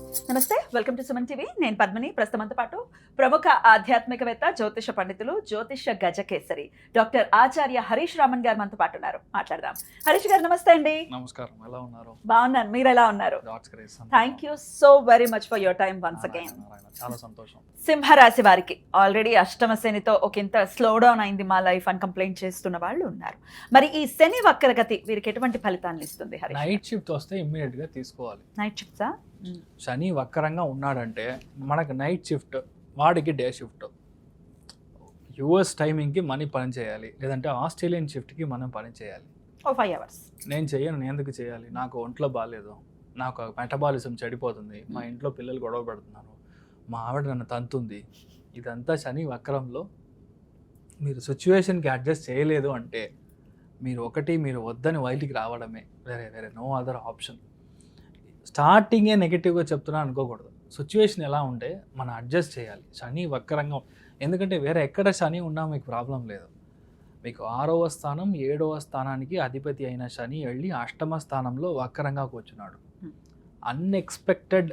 నమస్తే, welcome to Suman TV. నేను పద్మిని. ప్రస్తుతంతో పాటు ప్రముఖ ఆధ్యాత్మికవేత్త, జ్యోతిష పండితులు, జ్యోతిష గజకేసరి డాక్టర్ ఆచార్య హరీష్ రామన్ గారు మనతో పాటు ఉన్నారు. మాట్లాడదాం. హరీష్ గారు నమస్తే అండి. నమస్కారం, ఎలా ఉన్నారు? బాగున్నాను, మీరు ఎలా ఉన్నారు? Thank you so very much for your time once again. చాలా సంతోషం. సింహరాశి వారికి ఆల్రెడీ అష్టమ శనితో ఒకంత స్లో డౌన్ అయింది మా లైఫ్ అని కంప్లైంట్ చేస్తున్న వాళ్ళు ఉన్నారు. మరి ఈ శని వక్రగతి వీరికి ఎటువంటి ఫలితాన్ని ఇస్తుంది? హరీష్, నైట్ షిఫ్ట్ వస్తే ఇమ్మీడియట్ గా తీసుకోవాలి. నైట్ షిఫ్ట్సా? శని వక్రంగా ఉన్నాడంటే మనకు నైట్ షిఫ్ట్, వాడికి డే షిఫ్ట్. యుఎస్ టైమింగ్కి మనీ పని చేయాలి, లేదంటే ఆస్ట్రేలియన్ షిఫ్ట్కి మనం పని చేయాలి. 5 hours నేను చెయ్యను, నేను ఎందుకు చేయాలి? నాకు ఒంట్లో బాగాలేదు, నాకు మెటబాలిజం చెడిపోతుంది, మా ఇంట్లో పిల్లలు గొడవ పెడుతున్నారు, మా ఆవిడ నన్ను తంతుంది. ఇదంతా శని వక్రంలో మీరు సిచ్యువేషన్కి అడ్జస్ట్ చేయలేదు అంటే మీరు వద్దని బయటికి రావడమే, వేరే నో అదర్ ఆప్షన్. స్టార్టింగే నెగిటివ్గా చెప్తున్నా అనుకోకూడదు. సిచ్యువేషన్ ఎలా ఉంటే మనం అడ్జస్ట్ చేయాలి. శని వక్రంగా, ఎందుకంటే వేరే ఎక్కడ శని ఉన్నా మీకు ప్రాబ్లం లేదు. మీకు 6వ స్థానం 7వ స్థానానికి అధిపతి అయిన శని వెళ్ళి 8వ స్థానంలో వక్రంగా కూర్చున్నాడు. Unexpected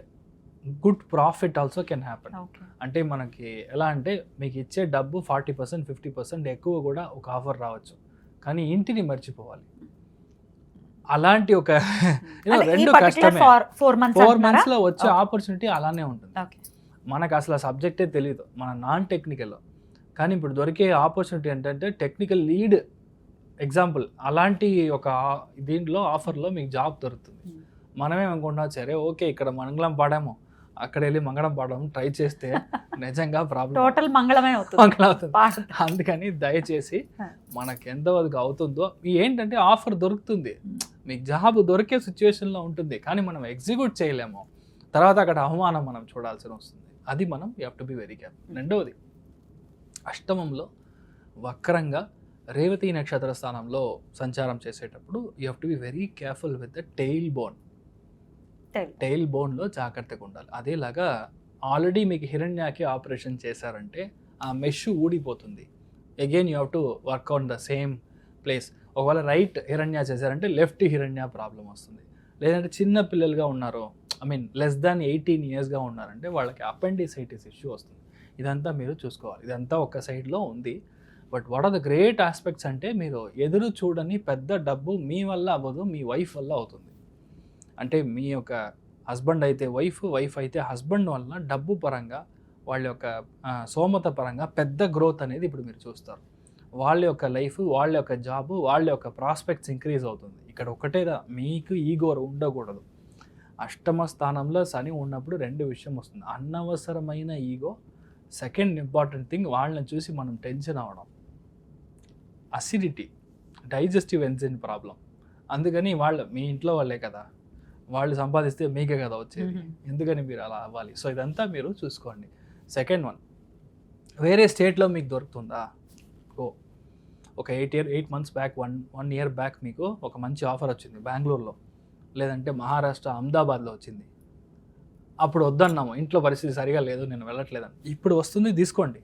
good profit also can happen. అంటే మనకి ఎలా అంటే మీకు ఇచ్చే డబ్బు 40% 50% ఎక్కువ కూడా ఒక ఆఫర్ రావచ్చు, కానీ ఇంటిని మర్చిపోవాలి. అలాంటి ఒక రెండు కష్టమే. 4 months లో వచ్చే ఆపర్చునిటీ అలానే ఉంటుంది. మనకు అసలు సబ్జెక్టే తెలియదు, మన నాన్ టెక్నికల్. కానీ ఇప్పుడు దొరికే ఆపర్చునిటీ ఏంటంటే టెక్నికల్ లీడ్ ఎగ్జాంపుల్. అలాంటి ఒక దీంట్లో ఆఫర్లో మీకు జాబ్ దొరుకుతుంది. మనమే అనుకుంటున్నాం సరే ఓకే ఇక్కడ మంగళం పాడాము, అక్కడ వెళ్ళి మంగళం పాడడం ట్రై చేస్తే నిజంగా ప్రాబ్లం, టోటల్ మంగళమే అవుతుంది. అందుకని దయచేసి మనకి ఎంతవరకు అవుతుందో, ఏంటంటే ఆఫర్ దొరుకుతుంది, మీకు జాబ్ దొరికే సిచ్యువేషన్లో ఉంటుంది, కానీ మనం ఎగ్జిక్యూట్ చేయలేము. తర్వాత అక్కడ అవమానం మనం చూడాల్సి వస్తుంది. అది మనం you have to be very careful. రెండవది, అష్టమంలో వక్రంగా రేవతి నక్షత్ర స్థానంలో సంచారం చేసేటప్పుడు you have to be very careful with the tail bone. Tail బోన్లో జాగ్రత్తగా ఉండాలి. అదేలాగా ఆల్రెడీ మీకు హిరణ్యాకి ఆపరేషన్ చేశారంటే ఆ మెష్ ఊడిపోతుంది. Again you have to work on the same place. ఒకవేళ రైట్ హిరణ్య చేశారంటే లెఫ్ట్ హిరణ్య ప్రాబ్లం వస్తుంది. లేదంటే చిన్న పిల్లలుగా ఉన్నారు, లెస్ దాన్ 18 yearsగా ఉన్నారంటే వాళ్ళకి అపెండిసైటిస్ ఇష్యూ వస్తుంది. ఇదంతా మీరు చూసుకోవాలి. ఇదంతా ఒక సైడ్లో ఉంది. But what are the great aspects అంటే మీరు ఎదురు చూడని పెద్ద డబ్బు మీ వల్ల అవ్వదు, మీ వైఫ్ వల్ల అవుతుంది. అంటే మీ యొక్క హస్బెండ్ అయితే వైఫ్ అయితే హస్బెండ్ వల్ల డబ్బు పరంగా, వాళ్ళ యొక్క సోమత పరంగా పెద్ద గ్రోత్ అనేది ఇప్పుడు మీరు చూస్తారు. వాళ్ళ యొక్క లైఫ్, వాళ్ళ యొక్క జాబ్, వాళ్ళ యొక్క ప్రాస్పెక్ట్స్ ఇంక్రీజ్ అవుతుంది. ఇక్కడ ఒకటేదా, మీకు ఈగో ఉండకూడదు. అష్టమ స్థానంలో శని ఉన్నప్పుడు 2 విషయం వస్తుంది. అనవసరమైన ఈగో, సెకండ్ ఇంపార్టెంట్ థింగ్ వాళ్ళని చూసి మనం టెన్షన్ అవ్వడం, అసిడిటీ, డైజెస్టివ్ ఎంజైమ్ ప్రాబ్లం. అందుకని మీ ఇంట్లో వాళ్ళే కదా, వాళ్ళు సంపాదిస్తే మీకే కదా వచ్చేది, ఎందుకని మీరు అలా అవ్వాలి? సో ఇదంతా మీరు చూసుకోండి. సెకండ్ వన్, వేరే స్టేట్లో మీకు దొరుకుతుందా? ఒక 8 months బ్యాక్, 1 year బ్యాక్ మీకు ఒక మంచి ఆఫర్ వచ్చింది బెంగళూరులో, లేదంటే మహారాష్ట్ర అహ్మదాబాద్లో వచ్చింది. అప్పుడు వద్దన్నాము, ఇంట్లో పరిస్థితి సరిగా లేదు, నేను వెళ్ళట్లేదని. ఇప్పుడు వస్తుంది, తీసుకోండి.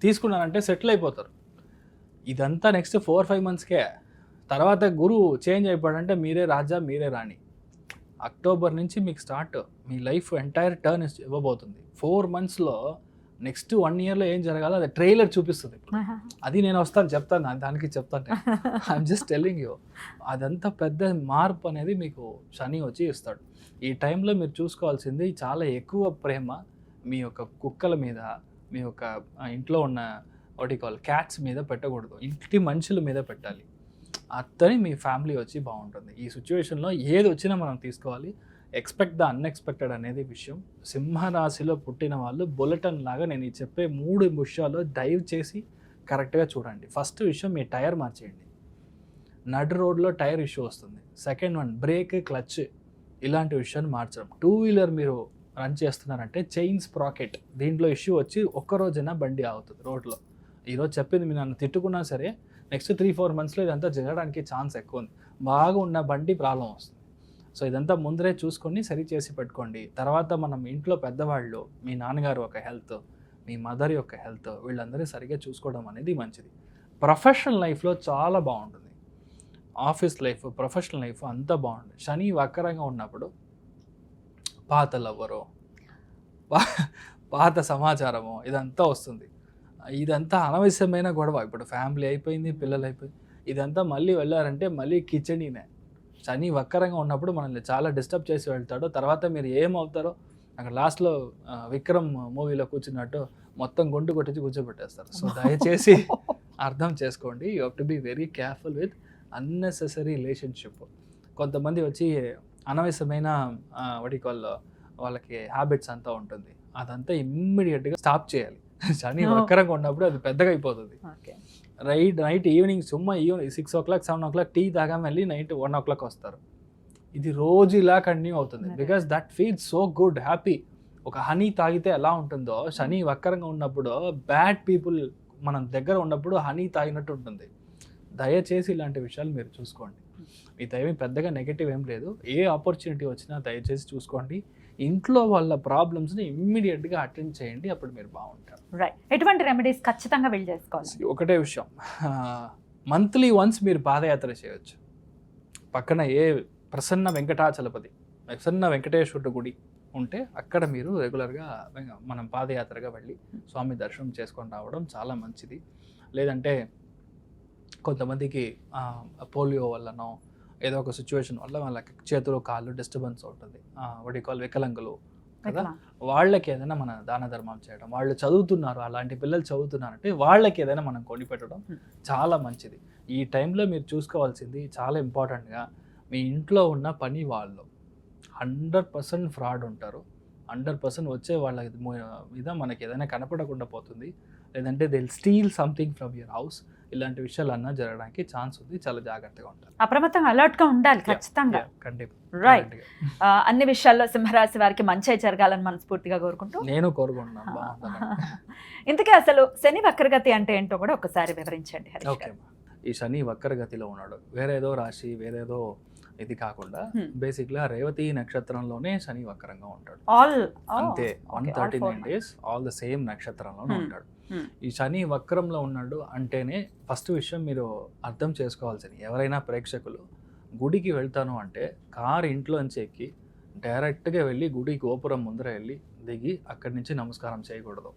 తీసుకున్నానంటే సెటిల్ అయిపోతారు. ఇదంతా నెక్స్ట్ 4-5 monthsకే. తర్వాత గురువు చేంజ్ అయిపోయాడంటే మీరే రాజా, మీరే రాణి. అక్టోబర్ నుంచి మీకు స్టార్ట్, మీ లైఫ్ ఎంటైర్ టర్న్ ఇవ్వబోతుంది. 4 monthsలో నెక్స్ట్ 1 yearలో ఏం జరగాలో అది ట్రైలర్ చూపిస్తుంది. అది నేను చెప్తాను, దానికి చెప్తాను. I'm just telling you. అదంతా పెద్ద మార్పు అనేది మీకు శని వచ్చి ఇస్తాడు. ఈ టైంలో మీరు చూసుకోవాల్సింది చాలా ఎక్కువ ప్రేమ మీ యొక్క కుక్కల మీద, మీ యొక్క ఇంట్లో ఉన్న క్యాట్స్ మీద పెట్టకూడదు, ఇంటి మనుషుల మీద పెట్టాలి. అతని మీ ఫ్యామిలీ వచ్చి బాగుంటుంది. ఈ సిచ్యువేషన్లో ఏది వచ్చినా మనం తీసుకోవాలి. ఎక్స్పెక్ట్ ద అన్ఎక్స్పెక్టెడ్ అనేది విషయం. సింహరాశిలో పుట్టిన వాళ్ళు బులెటిన్ లాగా నేను చెప్పే 3 విషయాలు డైవ్ చేసి కరెక్ట్గా చూడండి. ఫస్ట్ విషయం, మీ టైర్ మార్చేయండి. నడు రోడ్లో టైర్ ఇష్యూ వస్తుంది. సెకండ్ వన్, బ్రేక్, క్లచ్ ఇలాంటి విషయాన్ని మార్చడం. 2-wheeler మీరు రన్ చేస్తున్నారంటే చైన్ స్ప్రాకెట్, దీంట్లో ఇష్యూ వచ్చి ఒక్కరోజైనా బండి ఆగుతుంది రోడ్లో. ఈరోజు చెప్పింది మీరు నన్ను తిట్టుకున్నా సరే నెక్స్ట్ 3-4 monthsలో ఇదంతా జరగడానికి ఛాన్స్ ఎక్కువ ఉంది. బాగా ఉన్న బండి ప్రాబ్లం వస్తుంది. సో ఇదంతా ముందరే చూసుకొని సరి చేసి పెట్టుకోండి. తర్వాత మనం ఇంట్లో పెద్దవాళ్ళు, మీ నాన్నగారు ఒక హెల్త్, మీ మదర్ యొక్క హెల్త్, వీళ్ళందరూ సరిగ్గా చూసుకోవడం అనేది మంచిది. ప్రొఫెషనల్ లైఫ్లో చాలా బాగుంటుంది. ఆఫీస్ లైఫ్, ప్రొఫెషనల్ లైఫ్ అంతా బాగుంటుంది. శని వక్రంగా ఉన్నప్పుడు పాత లవ్వరో, పాత సమాచారము ఇదంతా వస్తుంది. ఇదంతా అనవసరమైన గొడవ. ఇప్పుడు ఫ్యామిలీ అయిపోయింది, పిల్లలు అయిపోయింది, ఇదంతా మళ్ళీ వెళ్ళారంటే మళ్ళీ కిచెడీనే. శని వక్రంగా ఉన్నప్పుడు మనల్ని చాలా డిస్టర్బ్ చేసి వెళ్తాడు. తర్వాత మీరు ఏమవుతారో అక్కడ లాస్ట్లో విక్రమ్ మూవీలో కూర్చున్నట్టు మొత్తం గుండు కొట్టించి కూర్చోబెట్టేస్తారు. సో దయచేసి అర్థం చేసుకోండి. You have to be very careful with unnecessary relationship. కొంతమంది వచ్చి అనవసరమైన వాళ్ళకి హ్యాబిట్స్ అంతా ఉంటుంది, అదంతా ఇమ్మీడియట్గా స్టాప్ చేయాలి. శని వక్రంగా ఉన్నప్పుడు అది పెద్దగా అయిపోతుంది. Night evening 6 o'clock 7 o'clock tea తాగా మళ్ళీ నైట్ 1 o'clock వస్తారు. ఇది రోజు ఇలా కంటిన్యూ అవుతుంది. Because that feels so good, happy. ఒక హనీ తాగితే ఎలా ఉంటుందో శని వక్రంగా ఉన్నప్పుడు బ్యాడ్ పీపుల్ మనం దగ్గర ఉన్నప్పుడు హనీ తాగినట్టు ఉంటుంది. దయచేసి ఇలాంటి విషయాలు మీరు చూసుకోండి. మీ ఏమీ పెద్దగా నెగటివ్ ఏం లేదు. ఏ ఆపర్చునిటీ వచ్చినా దయచేసి చూసుకోండి. ఇంట్లో వాళ్ళ ప్రాబ్లమ్స్ని ఇమ్మీడియట్గా అటెండ్ చేయండి, అప్పుడు మీరు బాగుంటారు. రైట్. ఎటువంటి రెమెడీస్ ఖచ్చితంగా వీళ్ళు చేసుకోవాలి? ఒకటే విషయం, మంత్లీ వన్స్ మీరు పాదయాత్ర చేయొచ్చు. పక్కన ప్రసన్న వెంకటేశ్వరుడు గుడి ఉంటే అక్కడ మీరు రెగ్యులర్గా మనం పాదయాత్రగా వెళ్ళి స్వామి దర్శనం చేసుకొని రావడం చాలా మంచిది. లేదంటే కొంతమందికి పోలియో వల్లనో ఏదో ఒక సిచ్యువేషన్ వల్ల వాళ్ళకి చేతులు కాళ్ళు డిస్టర్బెన్స్ ఉంటుంది, వికలాంగులు కదా, వాళ్ళకి ఏదైనా మన దాన ధర్మం చేయడం. వాళ్ళు చదువుతున్నారు, అలాంటి పిల్లలు చదువుతున్నారంటే వాళ్ళకి ఏదైనా మనం కొనిపెట్టడం చాలా మంచిది. ఈ టైంలో మీరు చూసుకోవాల్సింది చాలా ఇంపార్టెంట్గా, మీ ఇంట్లో ఉన్న పని వాళ్ళు 100% ఫ్రాడ్ ఉంటారు. 100% వచ్చే వాళ్ళ మీద మనకి ఏదైనా కనపడకుండా పోతుంది. లేదంటే they steel something from your house. ఇలాంటి విషయాలు అన్నా జరగడానికి ఛాన్స్ ఉంది. చాలా జాగ్రత్తగా ఉంటారు. అప్రమత్తంగా అలర్ట్ గా ఉండాలి ఖచ్చితంగా. రైట్. అన్ని విషయాల్లో సింహరాశి వారికి మంచి జరగాలని మనస్ఫూర్తిగా కోరుకుంటూ నేను కోరుకుంటున్నాను. ఇంతకీ అసలు శని వక్రగతి అంటే ఏంటో కూడా ఒకసారి వివరించండి. ఓకే. ఈ శని వక్రగతిలో ఉన్నాడు, వేరేదో రాశి వేరేదో ఇది కాకుండా బేసిక్గా రేవతి నక్షత్రంలోనే శని వక్రంగా ఉంటాడు. అంతే 139 days ఆల్ ద సేమ్ నక్షత్రంలోనే ఉంటాడు. ఈ శని వక్రంలో ఉన్నాడు అంటేనే ఫస్ట్ విషయం మీరు అర్థం చేసుకోవాల్సింది, ఎవరైనా ప్రేక్షకులు గుడికి వెళ్తాను అంటే కారు ఇంట్లోంచి ఎక్కి డైరెక్ట్గా వెళ్ళి గుడి గోపురం ముందర వెళ్ళి దిగి అక్కడి నుంచి నమస్కారం చేయకూడదు.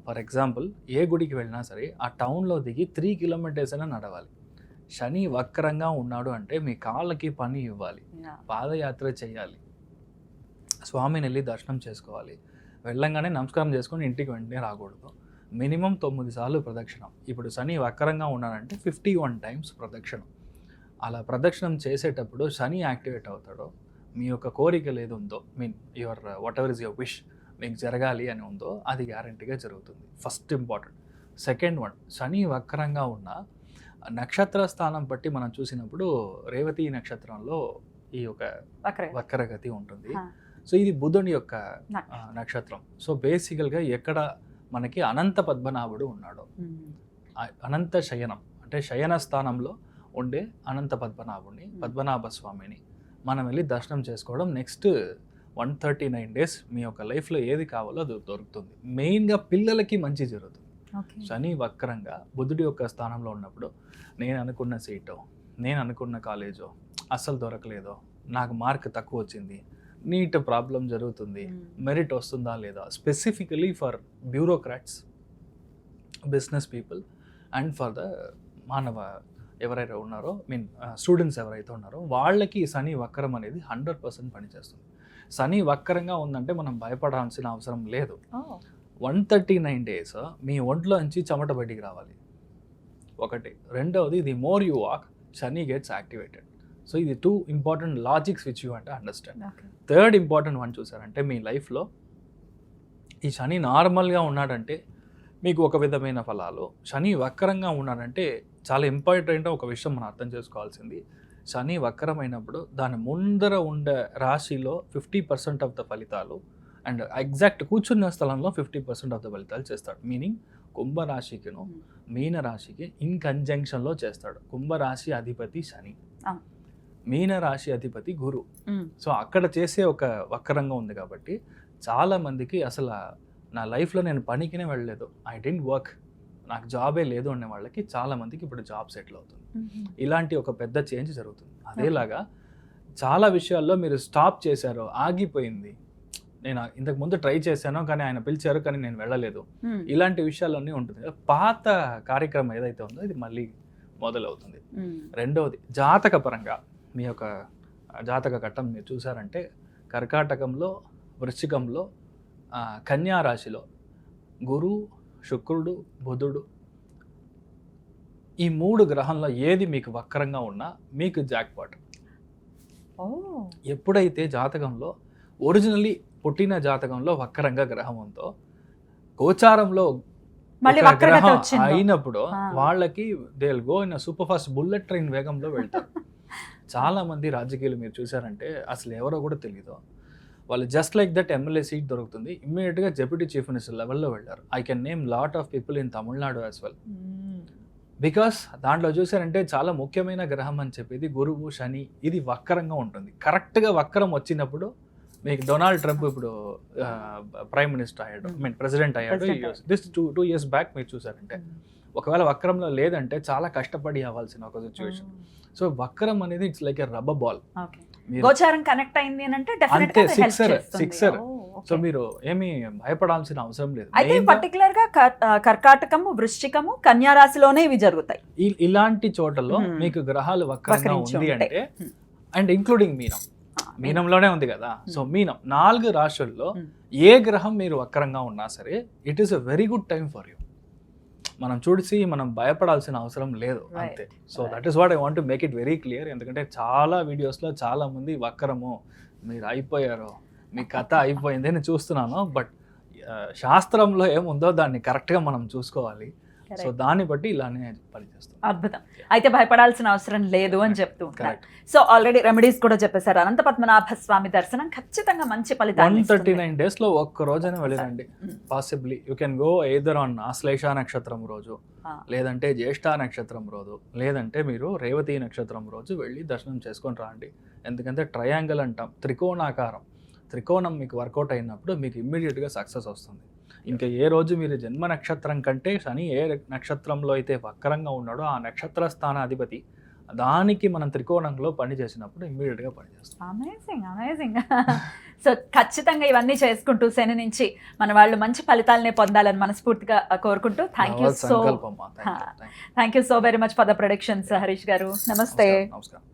ఫర్ ఎగ్జాంపుల్ ఏ గుడికి వెళ్ళినా సరే ఆ టౌన్లో దిగి 3 kilometers అయినా నడవాలి. శని వక్రంగా ఉన్నాడు అంటే మీ కాళ్ళకి పని ఇవ్వాలి, పాదయాత్ర చేయాలి, స్వామిని వెళ్ళి దర్శనం చేసుకోవాలి, వెళ్ళంగానే నమస్కారం చేసుకొని ఇంటికి వెంటనే రాకూడదు. మినిమం 9 సార్లు ప్రదక్షిణం. ఇప్పుడు శని వక్రంగా ఉన్నాడంటే 51 times ప్రదక్షిణం. అలా ప్రదక్షిణం చేసేటప్పుడు శని యాక్టివేట్ అవుతాడో మీ యొక్క కోరికలు ఏది ఉందో, your what ever is your wish మీకు జరగాలి అని ఉందో అది గ్యారంటీగా జరుగుతుంది. First important. సెకండ్ వన్, శని వక్రంగా ఉన్న నక్షత్ర స్థానం బట్టి మనం చూసినప్పుడు రేవతి నక్షత్రంలో ఈ యొక్క వక్రగతి ఉంటుంది. సో ఇది బుధుని యొక్క నక్షత్రం. సో బేసికల్గా ఎక్కడ మనకి అనంత పద్మనాభుడు ఉన్నాడు, అనంత శయనం అంటే శయన స్థానంలో ఉండే అనంత పద్మనాభుడిని, పద్మనాభ స్వామిని మనం వెళ్ళి దర్శనం చేసుకోవడం నెక్స్ట్ 139 days మీ యొక్క లైఫ్లో ఏది కావాలో అది దొరుకుతుంది. మెయిన్గా పిల్లలకి మంచి జరుగుతుంది. శని వక్రంగా బుధుడి యొక్క స్థానంలో ఉన్నప్పుడు నేను అనుకున్న సీటో, నేను అనుకున్న కాలేజో అస్సలు దొరకలేదో, నాకు మార్క్ తక్కువ వచ్చింది, నీట్ ప్రాబ్లం జరుగుతుంది, మెరిట్ వస్తుందా లేదా, specifically for bureaucrats, business people and for the మానవ ఎవరైతే ఉన్నారో స్టూడెంట్స్ ఎవరైతే ఉన్నారో వాళ్ళకి శని వక్రం అనేది 100% పనిచేస్తుంది. శని వక్రంగా ఉందంటే మనం భయపడాల్సిన అవసరం లేదు. 139 days మీ ఒంట్లో నుంచి చెమట బయటికి రావాలి ఒకటి. రెండవది, the more you walk Shani gets activated. So ఇది 2 important లాజిక్స్ విచ్ యూ అంటే అండర్స్టాండ్. థర్డ్ ఇంపార్టెంట్ వన్ చూసారంటే మీ లైఫ్లో ఈ శని నార్మల్గా ఉన్నాడంటే మీకు ఒక విధమైన ఫలాలు, శని వక్రంగా ఉన్నాడంటే చాలా ఇంపార్టెంట్ ఒక విషయం మనం అర్థం చేసుకోవాల్సింది. శని వక్రమైనప్పుడు దాని ముందర ఉండే రాశిలో 50% ఆఫ్ ద ఫలితాలు అండ్ ఎగ్జాక్ట్ కూర్చున్న స్థలంలో 50% ఆఫ్ ద ఫలితాలు చేస్తాడు. మీనింగ్ కుంభరాశికిను మీనరాశికి ఇన్ కంజంక్షన్లో చేస్తాడు. కుంభరాశి అధిపతి శని, మీనరాశి అధిపతి గురు. సో అక్కడ చేసే ఒక వక్రంగా ఉంది కాబట్టి చాలా మందికి అసలు నా లైఫ్లో నేను పనికినే వెళ్ళలేదు, ఐ డెంట్ వర్క్, నాకు జాబే లేదు అనే వాళ్ళకి చాలా మందికి ఇప్పుడు జాబ్ సెటిల్ అవుతుంది. ఇలాంటి ఒక పెద్ద చేంజ్ జరుగుతుంది. అదేలాగా చాలా విషయాల్లో మీరు స్టాప్ చేశారో, ఆగిపోయింది, నేను ఇంతకు ముందు ట్రై చేశాను కానీ ఆయన పిలిచారు కానీ నేను వెళ్ళలేదు, ఇలాంటి విషయాలన్నీ ఉంటుంది. పాత కార్యక్రమం ఏదైతే ఉందో ఇది మళ్ళీ మొదలవుతుంది. రెండవది జాతక పరంగా మీ యొక్క జాతక ఘట్టం మీరు చూసారంటే కర్కాటకంలో, వృశ్చికంలో, కన్యా రాశిలో గురు, శుక్రుడు, బుధుడు ఈ 3 గ్రహంలో ఏది మీకు వక్రంగా ఉన్నా మీకు జాక్పాట్. ఎప్పుడైతే జాతకంలో ఒరిజినల్లీ పుట్టిన జాతకంలో వక్రంగా గ్రహం ఉందో గోచారంలో గ్రహం అయినప్పుడు వాళ్ళకి they will go in super fast bullet train వేగంలో వెళ్తారు. చాలా మంది రాజకీయాలు మీరు చూసారంటే అసలు ఎవరో కూడా తెలియదు, వాళ్ళు just like that MLA seat దొరుకుతుంది ఇమ్మీడియట్గా డెప్యూటీ చీఫ్ మినిస్టర్ లెవెల్లో వెళ్ళారు. I can name lot of people in Tamil Nadu as well. Because దాంట్లో చూసారంటే చాలా ముఖ్యమైన గ్రహం అని చెప్పేది గురువు, శని, ఇది వక్రంగా ఉంటుంది. కరెక్ట్గా వక్రం వచ్చినప్పుడు మీకు డొనాల్డ్ ట్రంప్ ఇప్పుడు ప్రైమ్ మినిస్టర్ అయ్యాడు, ప్రెసిడెంట్ అయ్యాడు. దిస్ 2 years బ్యాక్ మీరు చూసారంటే ఒకవేళ వక్రంలో లేదంటే చాలా కష్టపడి అవ్వాల్సిన ఒక సిచ్యువేషన్. సో వక్రం అనేది it's like a rubber ball. గోచారం కనెక్ట్ అయింది అంటే అంతే, సిక్సర్. సో మీరు ఏమీ భయపడాల్సిన అవసరం లేదు. అయితే పర్టికులర్ గా కర్కాటకము, వృశ్చికము, కన్యా రాశిలోనే ఇవి జరుగుతాయి. ఇలాంటి చోటలో మీకు గ్రహాలు వక్రంగా ఉంది అంటే, అండ్ ఇంక్లూడింగ్ మీనంలోనే ఉంది కదా. సో మీనం 4 రాశుల్లో ఏ గ్రహం మీరు వక్రంగా ఉన్నా సరే it is a very good time for you. మనం చూసి మనం భయపడాల్సిన అవసరం లేదు అంతే. So that is what I want to make it very clear. ఎందుకంటే చాలా వీడియోస్లో చాలా మంది వక్రము, మీరు అయిపోయారు, మీ కథ అయిపోయింది అని చూస్తున్నాను. బట్ శాస్త్రంలో ఏముందో దాన్ని కరెక్ట్గా మనం చూసుకోవాలి. సో దాన్ని బట్టి ఇలానే పనిచేస్తాం. అద్భుతం. అయితే భయపడాల్సిన అవసరం లేదు అని చెప్తూ ఉంటారు. సో ఆల్రెడీ రెమెడీస్ కూడా చెప్పేశారు. అనంత పద్మనాభ స్వామి దర్శనం ఖచ్చితంగా మంచి ఫలితాలు. 139 days లో ఒక్క రోజైనా వెళ్ళిరండి. Possibly you can go either on Ashlesha నక్షత్రం రోజు, లేదంటే జ్యేష్ఠ నక్షత్రం రోజు, లేదంటే మీరు రేవతి నక్షత్రం రోజు వెళ్ళి దర్శనం చేసుకొని రాండి. ఎందుకంటే ట్రయాంగిల్ అంటాం, త్రికోణాకారం. త్రికోణం మీకు వర్కౌట్ అయినప్పుడు మీకు ఇమ్మీడియట్గా సక్సెస్ వస్తుంది. ఇంకా ఏ రోజు మీరు జన్మ నక్షత్రం కంటే శని ఏ నక్షత్రంలో అయితే వక్రంగా ఉన్నాడో ఆ నక్షత్ర స్థానాధిపతి దానికి మనం త్రికోణంలో పని చేసినప్పుడు ఇమ్మీడియట్గా పనిచేస్తాం. అమేజింగ్. సో ఖచ్చితంగా ఇవన్నీ చేసుకుంటూ శని నుంచి మన వాళ్ళు మంచి ఫలితాలనే పొందాలని మనస్ఫూర్తిగా కోరుకుంటూ thank you so very much for the productions Harish గారు. నమస్తే. నమస్కారం.